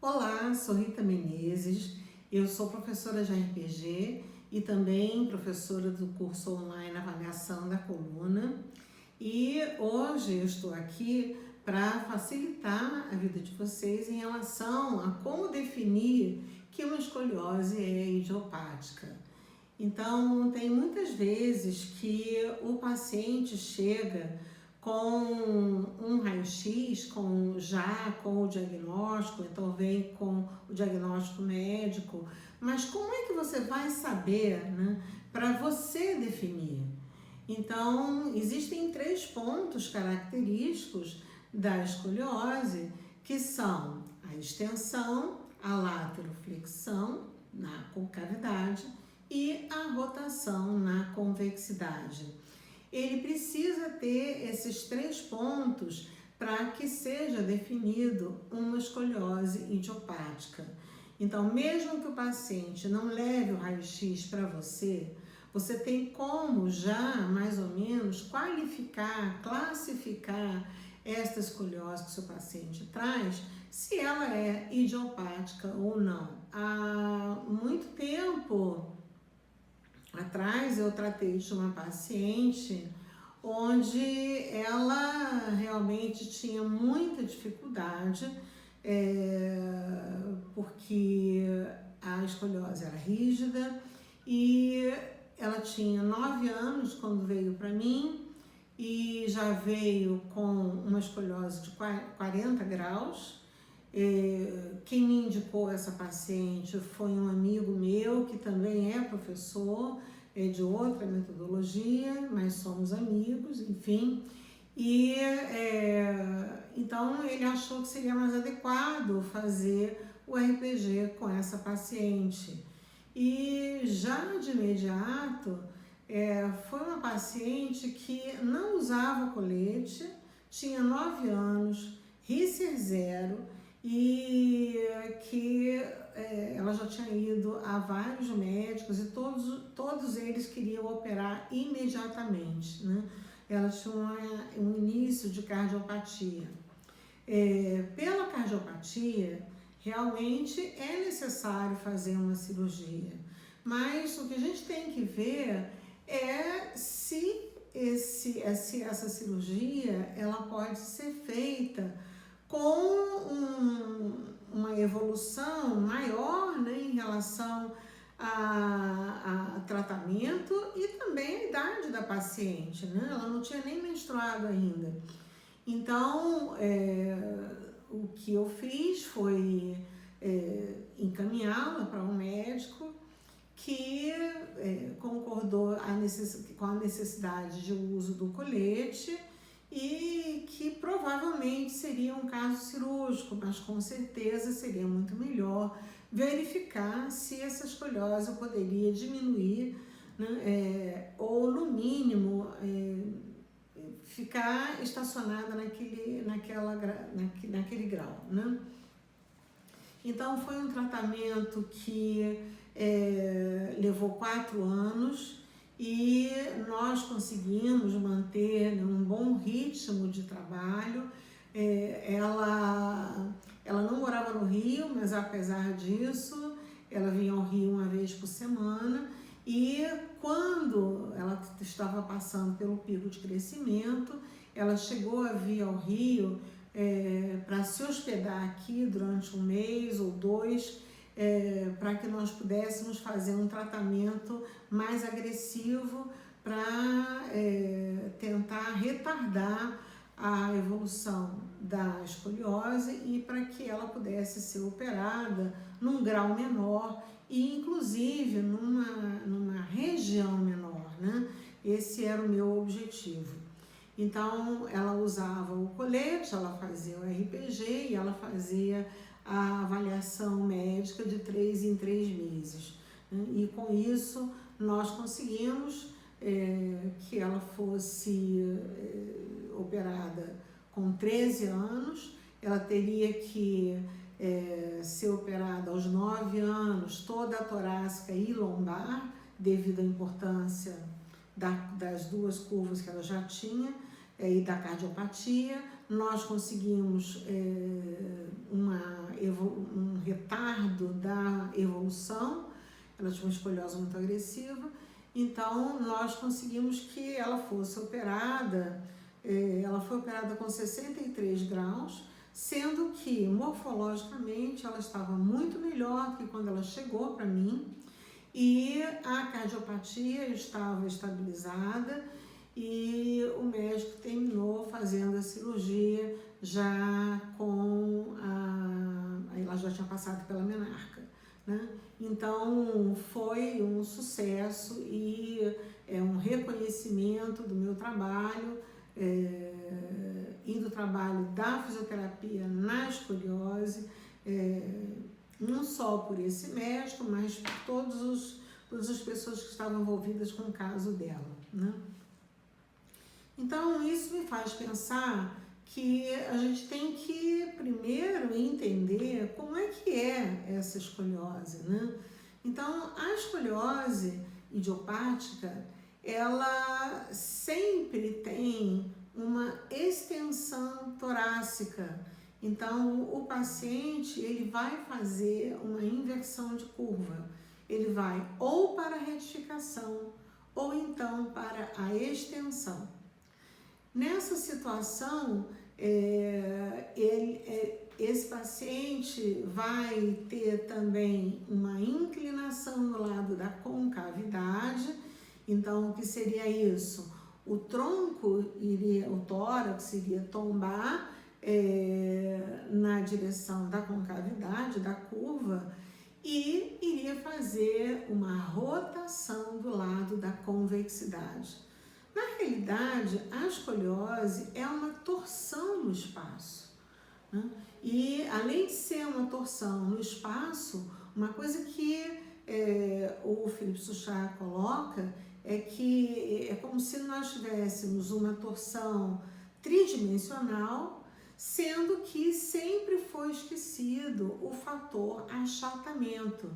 Olá, sou Rita Menezes, eu sou professora de RPG e também professora do curso online Avaliação da Coluna. E hoje eu estou aqui para facilitar a vida de vocês em relação a como definir que uma escoliose é idiopática. Então, tem muitas vezes que o paciente chega com um raio-x, com o diagnóstico, então vem com o diagnóstico médico, mas como é que você vai saber, né, para você definir? Então, existem 3 pontos característicos da escoliose, que são a extensão, a lateroflexão na concavidade e a rotação na convexidade. Ele precisa ter esses 3 pontos para que seja definido uma escoliose idiopática. Então, mesmo que o paciente não leve o raio-x para você, você tem como já, mais ou menos, qualificar, classificar esta escoliose que o seu paciente traz, se ela é idiopática ou não. Há muito tempo atrás eu tratei de uma paciente onde ela realmente tinha muita dificuldade, porque a escoliose era rígida e ela tinha 9 anos quando veio para mim e já veio com uma escoliose de 40 graus. Quem me indicou essa paciente foi um amigo meu que também é professor, de outra metodologia, mas somos amigos, enfim. E então ele achou que seria mais adequado fazer o RPG com essa paciente. E já de imediato foi uma paciente que não usava colete, tinha 9 anos, Risser 0, e que ela já tinha ido a vários médicos e todos eles queriam operar imediatamente, né? Ela tinha um início de cardiopatia. Pela cardiopatia, realmente é necessário fazer uma cirurgia, mas o que a gente tem que ver é se essa cirurgia ela pode ser feita com uma evolução maior, né, em relação a tratamento e também a idade da paciente, né? Ela não tinha nem menstruado ainda. Então, o que eu fiz foi encaminhá-la para um médico que concordou com a necessidade de uso do colete e que provavelmente seria um caso cirúrgico, mas com certeza seria muito melhor verificar se essa escoliose poderia diminuir, né, ou no mínimo ficar estacionada naquele grau, né? Então foi um tratamento que levou 4 anos e nós conseguimos manter, né, um bom ritmo de trabalho. Ela não morava no Rio, mas apesar disso, ela vinha ao Rio uma vez por semana e quando ela estava passando pelo pico de crescimento, ela chegou a vir ao Rio para se hospedar aqui durante 1 mês ou 2, para que nós pudéssemos fazer um tratamento mais agressivo para tentar retardar a evolução da escoliose e para que ela pudesse ser operada num grau menor e inclusive numa região menor, né? Esse era o meu objetivo. Então ela usava o colete, ela fazia o RPG e ela fazia a avaliação médica de 3 em 3 meses. Né? E com isso nós conseguimos que ela fosse operada com 13 anos, ela teria que ser operada aos 9 anos, toda a torácica e lombar, devido à importância das 2 curvas que ela já tinha, e da cardiopatia, nós conseguimos um retardo da evolução. Ela tinha uma escoliose muito agressiva, então nós conseguimos que ela fosse operada. Ela foi operada com 63 graus, sendo que morfologicamente ela estava muito melhor do que quando ela chegou para mim, e a cardiopatia estava estabilizada, e o médico terminou fazendo a cirurgia já com ela já tinha passado pela menarca, né? Então foi um sucesso e é um reconhecimento do meu trabalho e do trabalho da fisioterapia na escoliose, não só por esse médico, mas por todas as pessoas que estavam envolvidas com o caso dela, né? Então, isso me faz pensar que a gente tem que primeiro entender como é que é essa escoliose, né? Então, a escoliose idiopática, ela sempre tem uma extensão torácica. Então, o paciente, ele vai fazer uma inversão de curva. Ele vai ou para a retificação ou então para a extensão. Nessa situação, esse paciente vai ter também uma inclinação no lado da concavidade. Então, o que seria isso? O tronco o tórax iria tombar na direção da concavidade, da curva, e iria fazer uma rotação do lado da convexidade. Na realidade, a escoliose é uma torção no espaço, né? E além de ser uma torção no espaço, uma coisa que o Philippe Souchard coloca é que é como se nós tivéssemos uma torção tridimensional, sendo que sempre foi esquecido o fator achatamento.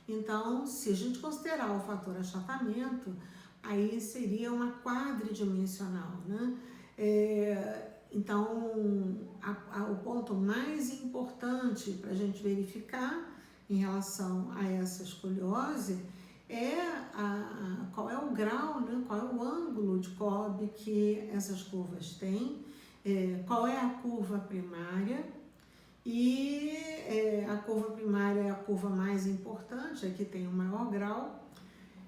Então, se a gente considerar o fator achatamento, aí seria uma quadridimensional, né? Então, o ponto mais importante para a gente verificar em relação a essa escoliose é qual é o grau, né? Qual é o ângulo de Cobb que essas curvas têm, qual é a curva primária, e a curva primária é a curva mais importante, a que tem o maior grau.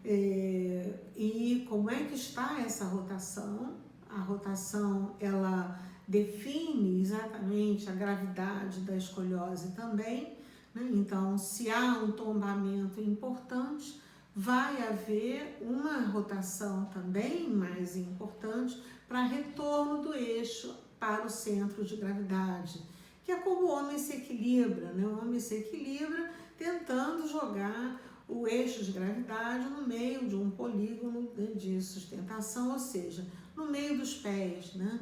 E como é que está essa rotação? A rotação, ela define exatamente a gravidade da escoliose também, né? Então, se há um tombamento importante, vai haver uma rotação também mais importante para retorno do eixo para o centro de gravidade, que é como o homem se equilibra, né? O homem se equilibra tentando jogar o eixo de gravidade no meio de um polígono de sustentação, ou seja, no meio dos pés, né?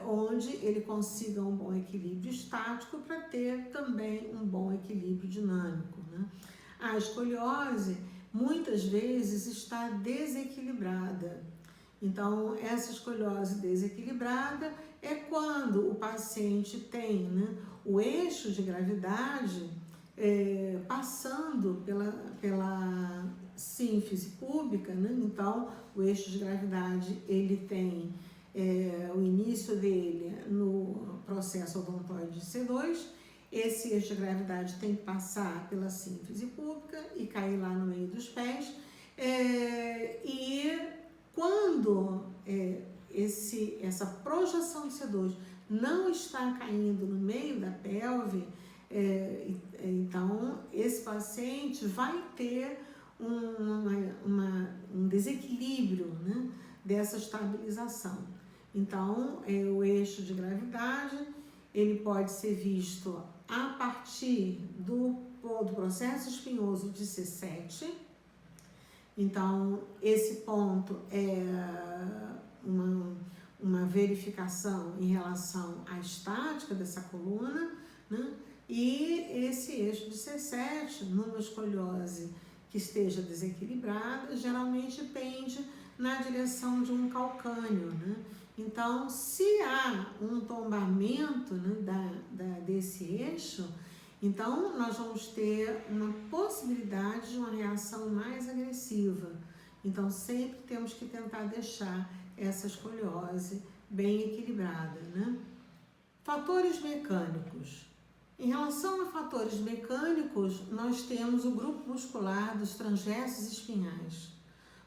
Onde ele consiga um bom equilíbrio estático para ter também um bom equilíbrio dinâmico, né? A escoliose muitas vezes está desequilibrada. Então, essa escoliose desequilibrada é quando o paciente tem, né, o eixo de gravidade passando pela sínfise púbica, né? Então, o eixo de gravidade, ele tem o início dele no processo odontoide C2, esse eixo de gravidade tem que passar pela sínfise púbica e cair lá no meio dos pés, e quando essa projeção de C2 não está caindo no meio da pelve, então esse paciente vai ter um desequilíbrio, né, dessa estabilização. Então, o eixo de gravidade, ele pode ser visto a partir do processo espinhoso de C7. Então, esse ponto é uma verificação em relação à estática dessa coluna, né? E esse eixo de C7, numa escoliose que esteja desequilibrada, geralmente pende na direção de um calcâneo, né? Então, se há um tombamento, né, desse eixo, então nós vamos ter uma possibilidade de uma reação mais agressiva. Então, sempre temos que tentar deixar essa escoliose bem equilibrada, né? Fatores mecânicos. Em relação a fatores mecânicos, nós temos o grupo muscular dos transversos espinhais.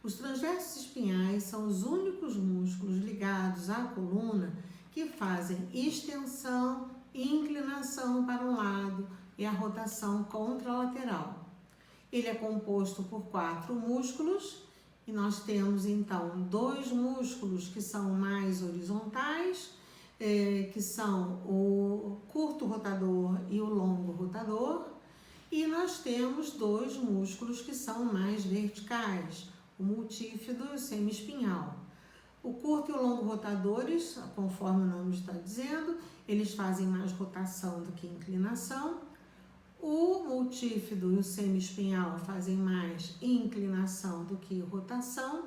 Os transversos espinhais são os únicos músculos ligados à coluna que fazem extensão e inclinação para um lado e a rotação contralateral. Ele é composto por 4 músculos e nós temos então 2 músculos que são mais horizontais, que são o curto rotador e o longo rotador, e nós temos 2 músculos que são mais verticais, o multífido e o semiespinhal. O curto e o longo rotadores, conforme o nome está dizendo, eles fazem mais rotação do que inclinação. O multífido e o semiespinhal fazem mais inclinação do que rotação,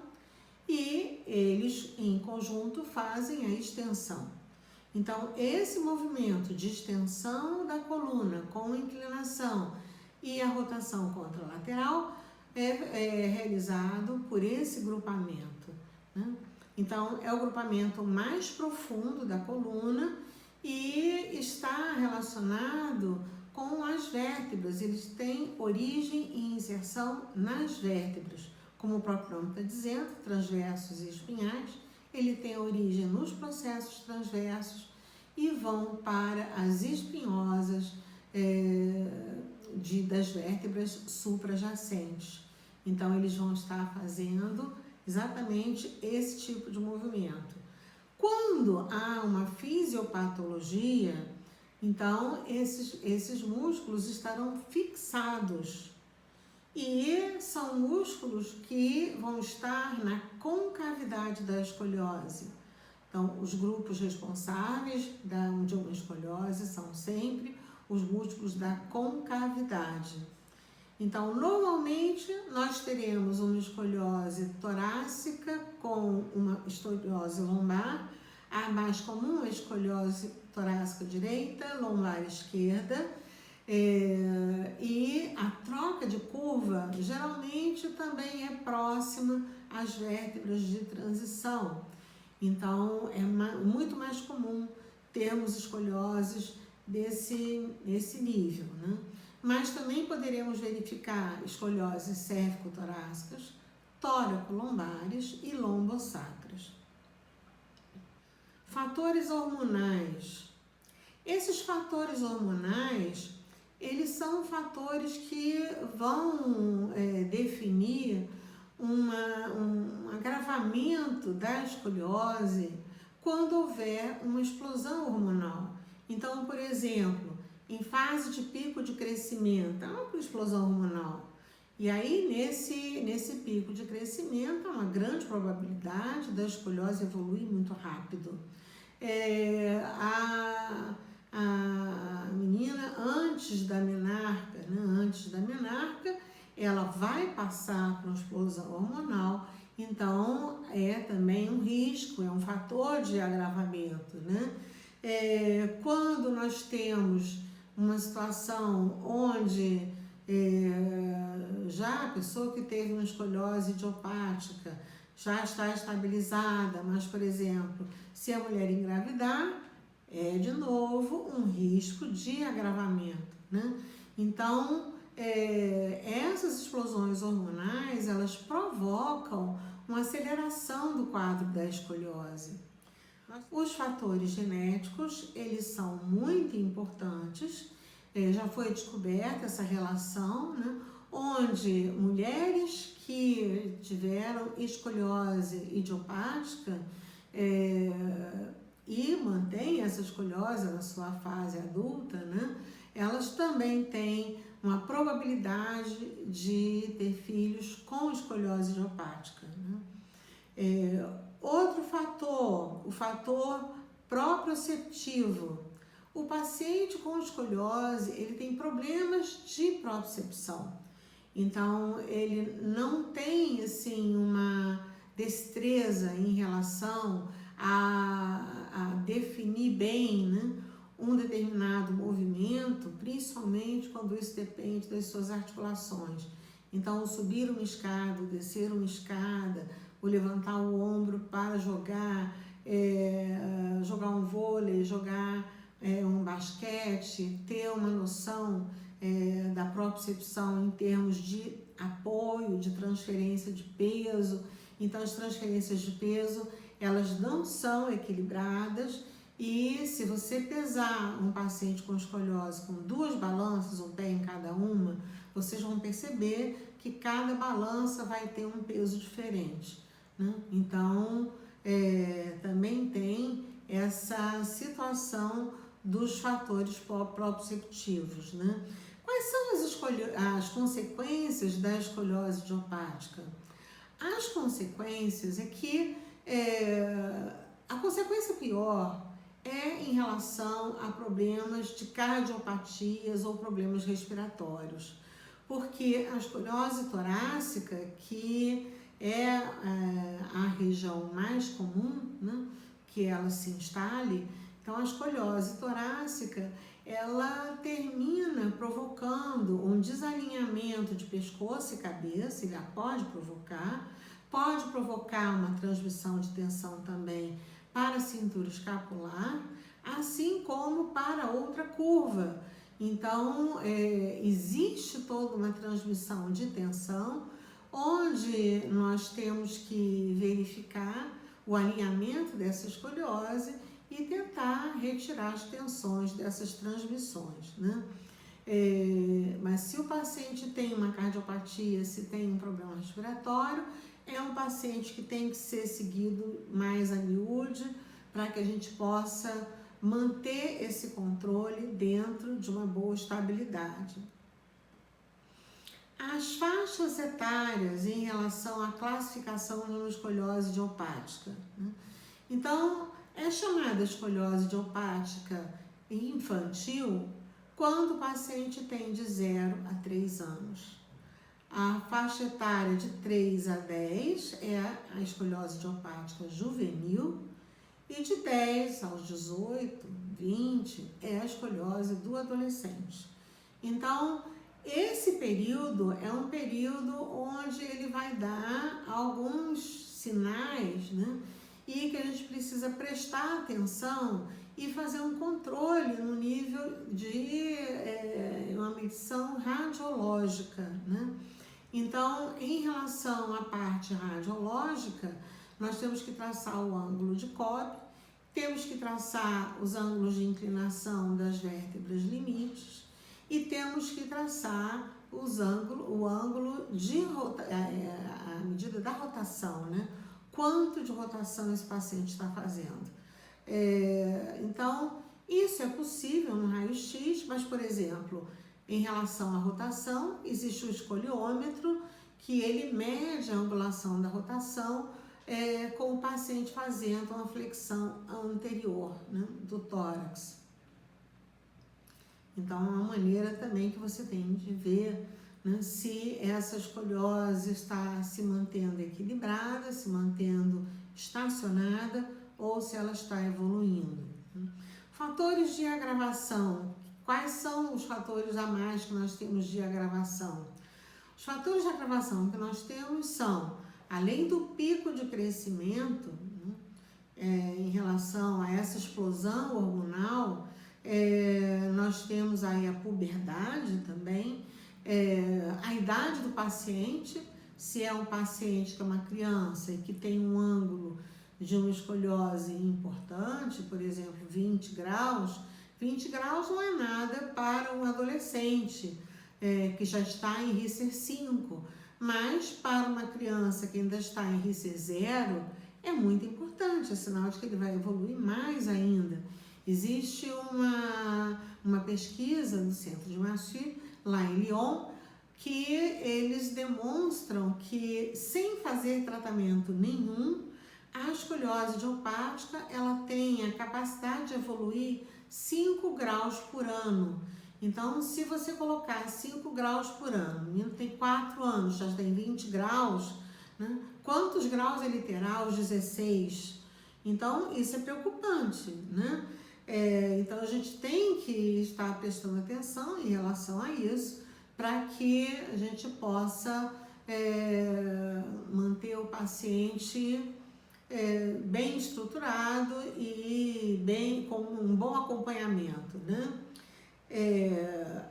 e eles em conjunto fazem a extensão. Então, esse movimento de extensão da coluna com inclinação e a rotação contralateral é realizado por esse grupamento, né? Então, é o grupamento mais profundo da coluna e está relacionado com as vértebras. Eles têm origem e inserção nas vértebras. Como o próprio nome está dizendo, transversos e espinhais, ele tem origem nos processos transversos e vão para as espinhosas das vértebras suprajacentes. Então, eles vão estar fazendo exatamente esse tipo de movimento. Quando há uma fisiopatologia, então esses músculos estarão fixados. E são músculos que vão estar na concavidade da escoliose. Então, os grupos responsáveis de uma escoliose são sempre os músculos da concavidade. Então, normalmente, nós teremos uma escoliose torácica com uma escoliose lombar. A mais comum é a escoliose torácica direita, lombar esquerda. E a troca de curva geralmente também é próxima às vértebras de transição. Então, é muito mais comum termos escolioses desse nível, né? Mas também poderemos verificar escolioses cérvico-torácicas, tóraco-lombares e lombosacras. Fatores hormonais. Esses fatores hormonais, eles são fatores que vão definir um agravamento da escoliose quando houver uma explosão hormonal. Então, por exemplo, em fase de pico de crescimento, há uma explosão hormonal. E aí, nesse pico de crescimento, há uma grande probabilidade da escoliose evoluir muito rápido. A menina, antes da menarca, ela vai passar por uma explosão hormonal, então é também um risco, é um fator de agravamento, né? Quando nós temos uma situação onde já a pessoa que teve uma escoliose idiopática já está estabilizada, mas, por exemplo, se a mulher engravidar, é de novo um risco de agravamento, né? Então, essas explosões hormonais, elas provocam uma aceleração do quadro da escoliose. Os fatores genéticos, eles são muito importantes, já foi descoberta essa relação, né? Onde mulheres que tiveram escoliose idiopática e mantêm essa escoliose na sua fase adulta, né? Elas também têm uma probabilidade de ter filhos com escoliose idiopática, né? Outro fator, o fator proprioceptivo. O paciente com escoliose, ele tem problemas de propriocepção. Então, ele não tem, assim, uma destreza em relação a definir bem, né, um determinado movimento, principalmente quando isso depende das suas articulações. Então, o subir uma escada, o descer uma escada, o levantar o ombro para jogar, jogar um vôlei, jogar um basquete, ter uma noção da propriocepção em termos de apoio, de transferência de peso. Então, as transferências de peso, elas não são equilibradas, e se você pesar um paciente com escoliose com 2 balanças, um pé em cada uma, vocês vão perceber que cada balança vai ter um peso diferente, né? Então, também tem essa situação dos fatores proprioceptivos, né? Quais são as consequências da escoliose idiopática? As consequências é que a consequência pior é em relação a problemas de cardiopatias ou problemas respiratórios, porque a escoliose torácica, que é a região mais comum, né, que ela se instale, então a escoliose torácica, ela termina provocando um desalinhamento de pescoço e cabeça, ele pode provocar uma transmissão de tensão também para a cintura escapular, assim como para outra curva. Então, existe toda uma transmissão de tensão, onde nós temos que verificar o alinhamento dessa escoliose e tentar retirar as tensões dessas transmissões, né? Mas se o paciente tem uma cardiopatia, se tem um problema respiratório, é um paciente que tem que ser seguido mais a miúde, para que a gente possa manter esse controle dentro de uma boa estabilidade. As faixas etárias em relação à classificação de uma escoliose idiopática, né? Então, é chamada escoliose idiopática infantil quando o paciente tem de 0 a 3 anos. A faixa etária de 3 a 10 é a escoliose idiopática juvenil, e de 10 aos 18, 20 é a escoliose do adolescente. Então, esse período é um período onde ele vai dar alguns sinais, né? E que a gente precisa prestar atenção e fazer um controle no nível de uma medição radiológica, né? Então, em relação à parte radiológica, nós temos que traçar o ângulo de Cobb, temos que traçar os ângulos de inclinação das vértebras limites e temos que traçar o ângulo de a medida da rotação, né? Quanto de rotação esse paciente está fazendo. Então, isso é possível no raio-x, mas, por exemplo, em relação à rotação, existe o escoliômetro, que ele mede a angulação da rotação com o paciente fazendo uma flexão anterior, né, do tórax. Então, é uma maneira também que você tem de ver, né, se essa escoliose está se mantendo equilibrada, se mantendo estacionada ou se ela está evoluindo. Fatores de agravação. Quais são os fatores a mais que nós temos de agravação? Os fatores de agravação que nós temos são, além do pico de crescimento, né, em relação a essa explosão hormonal, nós temos aí a puberdade também, a idade do paciente, se é um paciente que é uma criança e que tem um ângulo de uma escoliose importante, por exemplo, 20 graus não é nada para um adolescente que já está em Risser 5, mas para uma criança que ainda está em Risser 0, é muito importante, é sinal de que ele vai evoluir mais ainda. Existe uma pesquisa no Centro de Massy, lá em Lyon, que eles demonstram que, sem fazer tratamento nenhum, a escoliose idiopática, ela tem a capacidade de evoluir 5 graus por ano. Então, se você colocar 5 graus por ano, o menino tem 4 anos, já tem 20 graus, né? Quantos graus ele terá aos 16? Então, isso é preocupante, né? Então, a gente tem que estar prestando atenção em relação a isso, para que a gente possa manter o paciente bem estruturado e bem com um bom acompanhamento, né?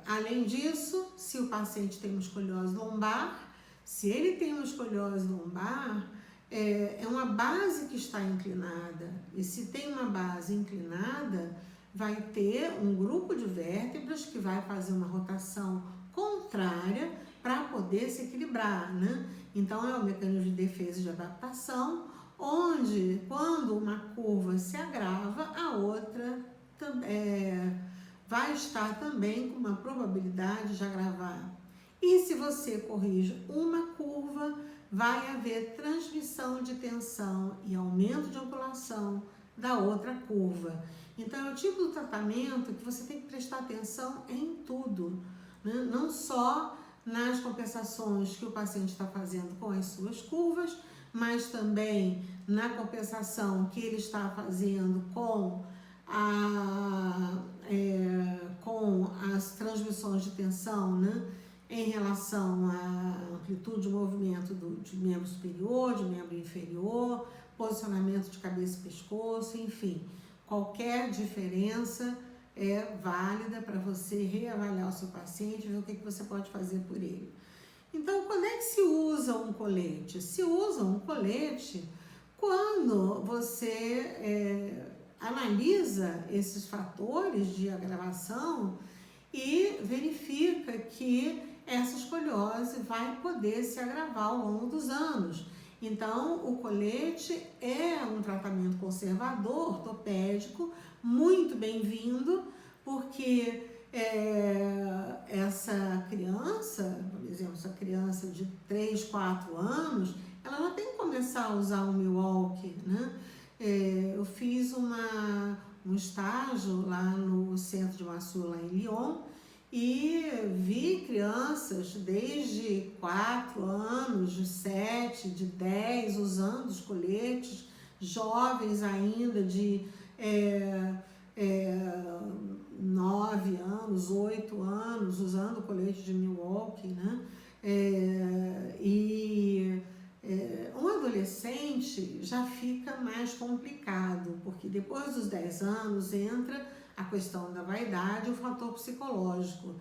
Além disso, se o paciente tem uma escoliose lombar, se ele tem uma escoliose lombar, é uma base que está inclinada, e se tem uma base inclinada, vai ter um grupo de vértebras que vai fazer uma rotação contrária para poder se equilibrar, né? Então, é o mecanismo de defesa e de adaptação, onde, quando uma curva se agrava, a outra vai estar também com uma probabilidade de agravar. E se você corrige uma curva, vai haver transmissão de tensão e aumento de angulação da outra curva. Então, é o tipo de tratamento que você tem que prestar atenção em tudo, né? Não só nas compensações que o paciente está fazendo com as suas curvas, mas também na compensação que ele está fazendo com as transmissões de tensão, né? Em relação à amplitude de movimento de membro superior, de membro inferior, posicionamento de cabeça e pescoço, enfim. Qualquer diferença é válida para você reavaliar o seu paciente e ver o que você pode fazer por ele. Então, quando é que se usa um colete? Se usa um colete quando você analisa esses fatores de agravação e verifica que essa escoliose vai poder se agravar ao longo dos anos. Então, o colete é um tratamento conservador, ortopédico, muito bem-vindo, porque essa criança, por exemplo, essa criança de 3, 4 anos, ela já tem que começar a usar o Milwaukee, né? Eu fiz um estágio lá no centro de Massu, lá em Lyon, e vi crianças desde 4 anos, de 7, de 10, usando os coletes, jovens ainda de 9 anos, 8 anos, usando o colete de Milwaukee, né? Um adolescente já fica mais complicado, porque depois dos 10 anos entra a questão da vaidade e o fator psicológico.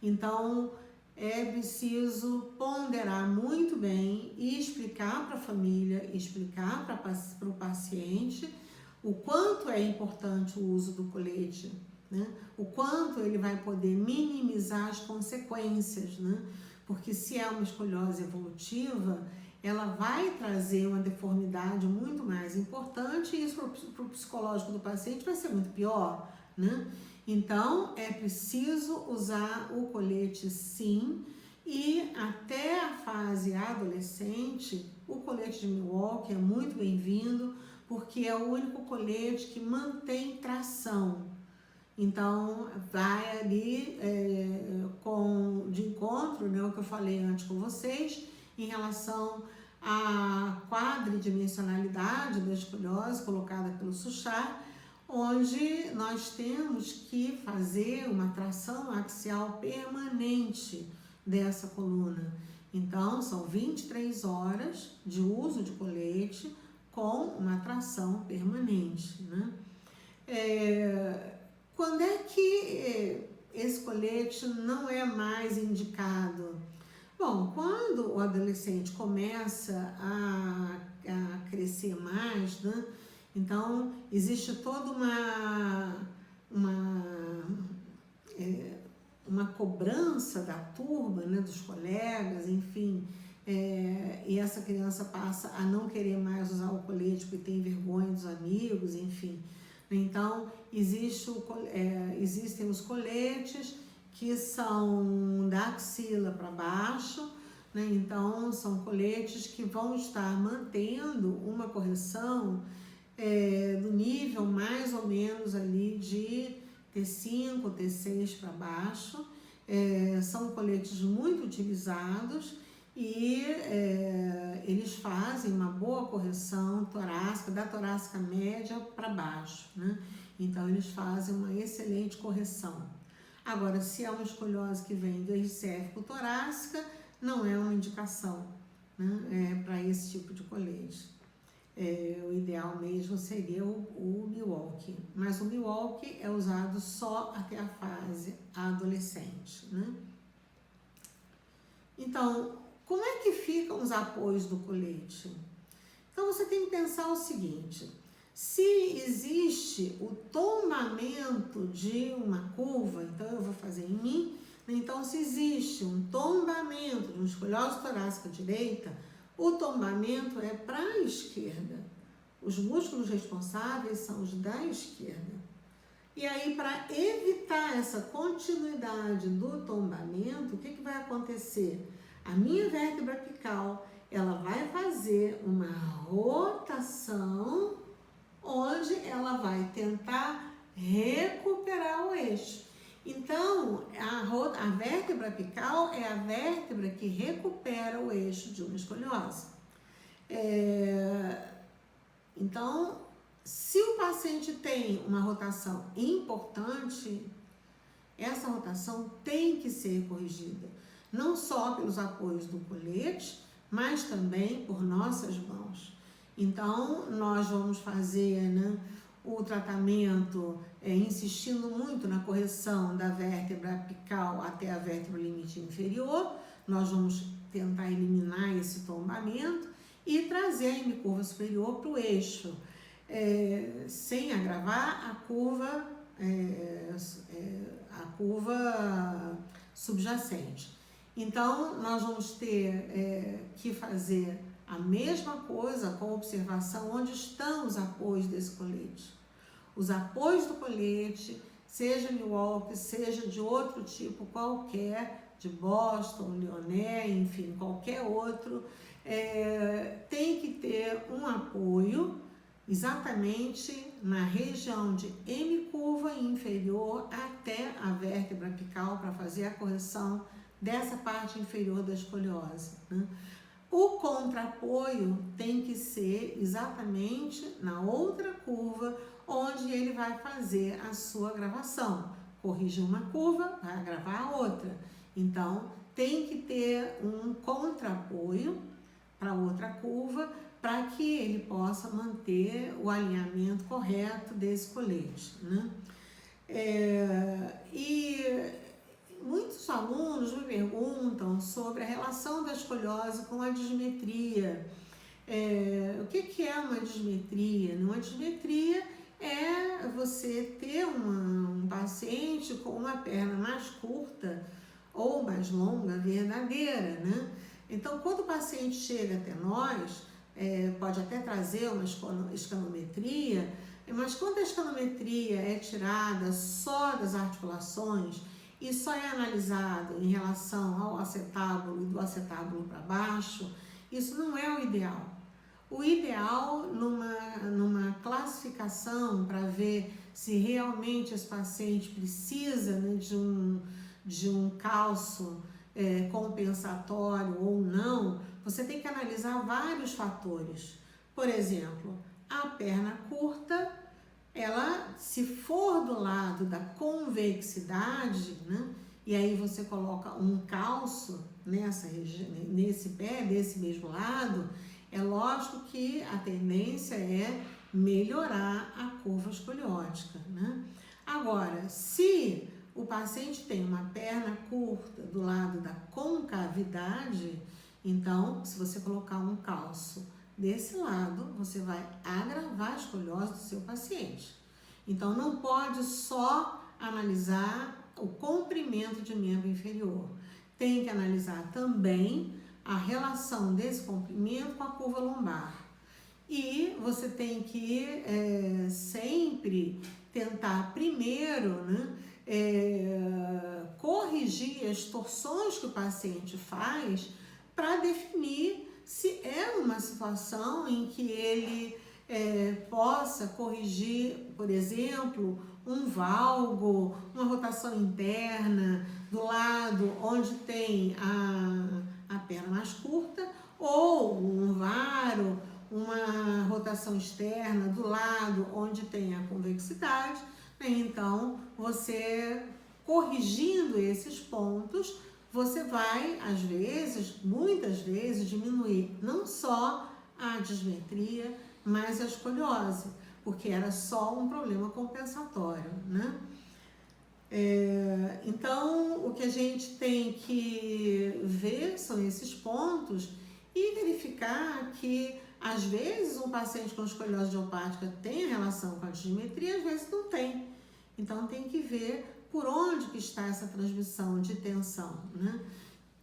Então, é preciso ponderar muito bem e explicar para a família, explicar para o paciente o quanto é importante o uso do colete, né? O quanto ele vai poder minimizar as consequências, né? Porque se é uma escoliose evolutiva, ela vai trazer uma deformidade muito mais importante e isso para o psicológico do paciente vai ser muito pior, né? Então, é preciso usar o colete sim, e até a fase adolescente, o colete de Milwaukee é muito bem-vindo, porque é o único colete que mantém tração. Então, vai ali de encontro, né, o que eu falei antes com vocês, em relação à quadridimensionalidade da escoliose colocada pelo Suchard, onde nós temos que fazer uma tração axial permanente dessa coluna. Então, são 23 horas de uso de colete com uma tração permanente, né? Quando é que esse colete não é mais indicado? Bom, quando o adolescente começa a crescer mais, né? Então, existe toda uma cobrança da turma, né, dos colegas, enfim, e essa criança passa a não querer mais usar o colete porque tem vergonha dos amigos, enfim. Então, existem os coletes que são da axila para baixo, né? Então, são coletes que vão estar mantendo uma correção do nível mais ou menos ali de T5, T6 para baixo. São coletes muito utilizados e eles fazem uma boa correção torácica, da torácica média para baixo, né? Então, eles fazem uma excelente correção. Agora, se é uma escoliose que vem desde cérvico-torácica, não é uma indicação, né, para esse tipo de colete. O ideal mesmo seria o Milwaukee, mas o Milwaukee é usado só até a fase adolescente, né? Então, como é que ficam os apoios do colete? Então, você tem que pensar o seguinte: se existe o tombamento de uma curva, então eu vou fazer em mim, então se existe um tombamento de uma escoliose torácica direita, o tombamento é para a esquerda. Os músculos responsáveis são os da esquerda. E aí, para evitar essa continuidade do tombamento, o que vai acontecer? A minha vértebra apical, ela vai fazer uma rotação onde ela vai tentar recuperar o eixo. Então, a vértebra apical é a vértebra que recupera o eixo de uma escoliose. Então, se o paciente tem uma rotação importante, essa rotação tem que ser corrigida, não só pelos apoios do colete, mas também por nossas mãos. Então, nós vamos fazer, né, o tratamento insistindo muito na correção da vértebra apical até a vértebra limite inferior. Nós vamos tentar eliminar esse tombamento e trazer a hemicurva superior para o eixo, sem agravar a curva subjacente. Então, nós vamos ter que fazer a mesma coisa com observação onde estão os apoios desse colete. Os apoios do colete, seja Milwaukee, seja de outro tipo qualquer, de Boston, Lyonnais, enfim, qualquer outro, tem que ter um apoio exatamente na região de hemicurva inferior até a vértebra apical para fazer a correção dessa parte inferior da escoliose, né? O contrapoio tem que ser exatamente na outra curva onde ele vai fazer a sua gravação. Corrige uma curva, vai gravar a outra. Então, tem que ter um contrapoio para outra curva para que ele possa manter o alinhamento correto desse colete, né? Muitos alunos me perguntam sobre a relação da escoliose com a dismetria. O que é uma dismetria? Uma dismetria é você ter um paciente com uma perna mais curta ou mais longa, verdadeira, né? Então, quando o paciente chega até nós, pode até trazer uma escanometria, mas quando a escanometria é tirada só das articulações e só é analisado em relação ao acetábulo e do acetábulo para baixo, isso não é o ideal. O ideal, numa classificação para ver se realmente esse paciente precisa, né, de um calço compensatório ou não, você tem que analisar vários fatores. Por exemplo, a perna curta, ela, se for do lado da convexidade, né, e aí você coloca um calço nesse pé, desse mesmo lado, é lógico que a tendência é melhorar a curva escoliótica, né? Agora, se o paciente tem uma perna curta do lado da concavidade, então, se você colocar um calço desse lado, você vai agravar a escoliose do seu paciente. Então, não pode só analisar o comprimento de membro inferior. Tem que analisar também a relação desse comprimento com a curva lombar. E você tem que sempre tentar primeiro, né, corrigir as torções que o paciente faz para definir se é uma situação em que ele possa corrigir, por exemplo, um valgo, uma rotação interna do lado onde tem a perna mais curta, ou um varo, uma rotação externa do lado onde tem a convexidade, né? Então, você corrigindo esses pontos, você vai, às vezes, muitas vezes, diminuir não só a dismetria, mas a escoliose, porque era só um problema compensatório, né? Então, o que a gente tem que ver são esses pontos e verificar que, às vezes, um paciente com escoliose idiopática tem relação com a dismetria, às vezes não tem. Então, tem que ver por onde que está essa transmissão de tensão, né?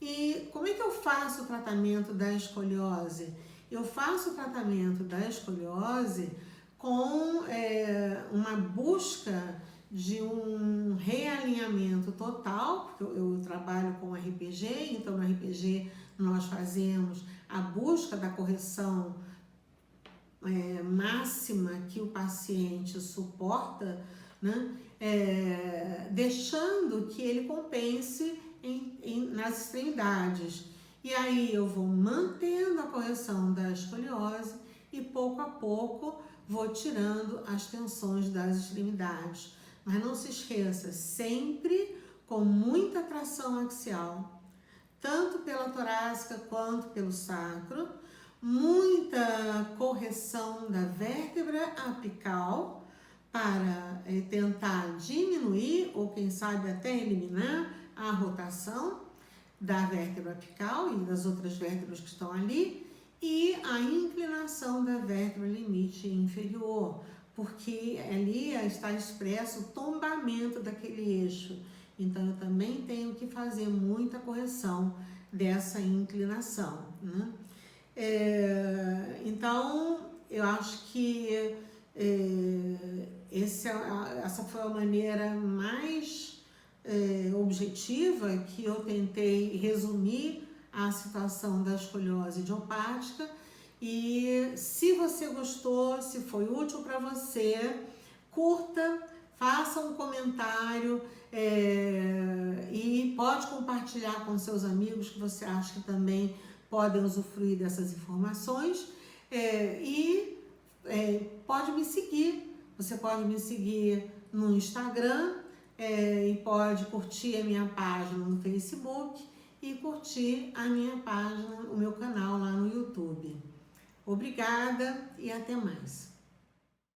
E como é que eu faço o tratamento da escoliose? Eu faço o tratamento da escoliose com uma busca de um realinhamento total, porque eu trabalho com RPG, então no RPG nós fazemos a busca da correção máxima que o paciente suporta, né? Deixando que ele compense nas extremidades. E aí eu vou mantendo a correção da escoliose e pouco a pouco vou tirando as tensões das extremidades. Mas não se esqueça, sempre com muita tração axial, tanto pela torácica quanto pelo sacro, muita correção da vértebra apical para tentar diminuir ou quem sabe até eliminar a rotação da vértebra apical e das outras vértebras que estão ali, e a inclinação da vértebra limite inferior, porque ali está expresso o tombamento daquele eixo. Então, eu também tenho que fazer muita correção dessa inclinação, né? Então, eu acho que essa foi a maneira mais objetiva que eu tentei resumir a situação da escoliose idiopática. E se você gostou, se foi útil para você, curta, faça um comentário e pode compartilhar com seus amigos que você acha que também podem usufruir dessas informações, pode me seguir. Você pode me seguir no Instagram e pode curtir a minha página no Facebook e curtir a minha página, o meu canal lá no YouTube. Obrigada e até mais.